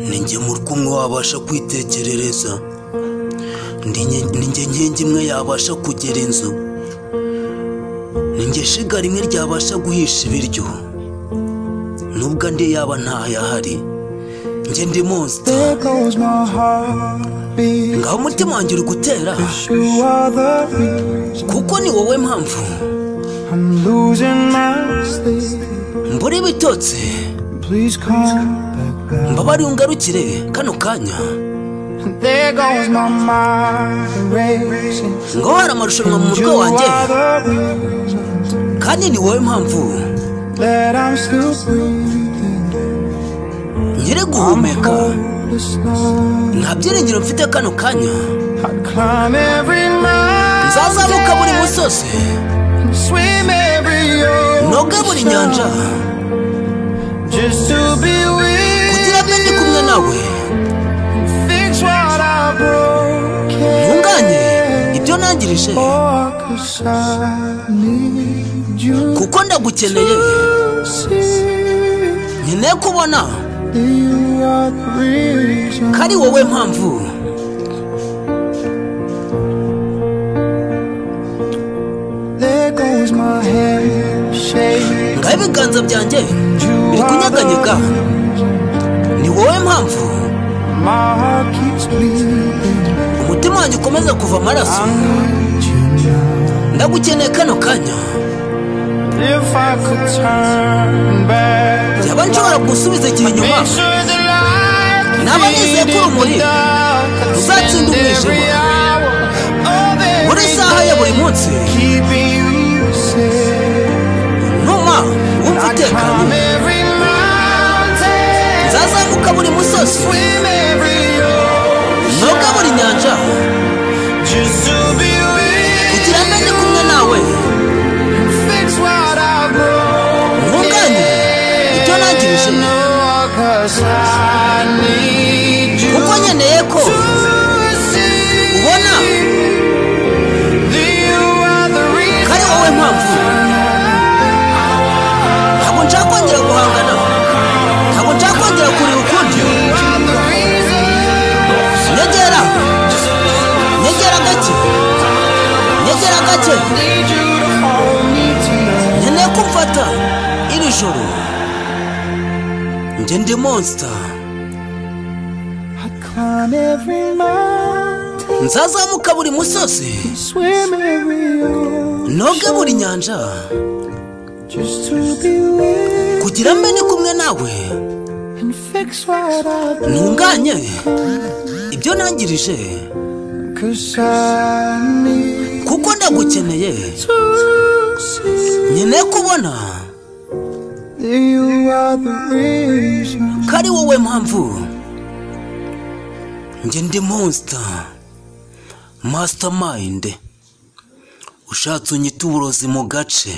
ninjye murkumwe wabasha kwitekerereza, ninjye nkingi imwe yabasha kugera inzu, ninjye shiga rimwe ryabasha guhisha ibiryo, nubwo andi yaba ntayahari, njye ndi monster. Ngaho umutima wanjye uri gutera, kuko ni wowe mpamvu mbura ibitotsi. Mbabari ungarukire kano kanya. Ngo hari amarushanwa mu mutwe wanjye, kandi ni wowe mpamvu nyiri guhumeka. Nta byiringiro mfite kano kanya. Nzazamuka buri musozi, noge buri nyanja, kugira ngo ndi kumwe nawe, ntunganye ibyo nangirije, kuko ndagukeneye. Nkeneye kubona kari wowe mpamvu. Ngaho ibiganza byanjye biri kunyeganyega, ni wowe mpamvu umutima wanjye ukomeza kuva amaraso. Ndagukeneye kano kanya. Yaba nshobora gusubiza igihe inyuma, naba nizeye ko urumuri ruzatsinda umwijima buri saha ya buri munsi. Numa wumva utekanye, nzazamuka buri musozi, noga buri nyanja, kugira ngo ndi kumwe nawe, ntunganye ibyo nangirije, kuko nkeneye ko ubona kari wowe mpamvu. Ntabwo nshaka kongera guhangana, ntabwo nshaka kongera kureba ukundi. Nyegera gake, nyegera gake. Nkeneye kumfata iri joro, njye ndi monster. Nzazamuka buri musozi, noge buri nyanja, kugira ngo ndi kumwe nawe, ntunganye ibyo nangirije, kuko ndagukeneye. Nkeneye kubona kari wowe mpamvu. Njye ndi monster, mastermind. Ushatse unyita uburozi mu gace.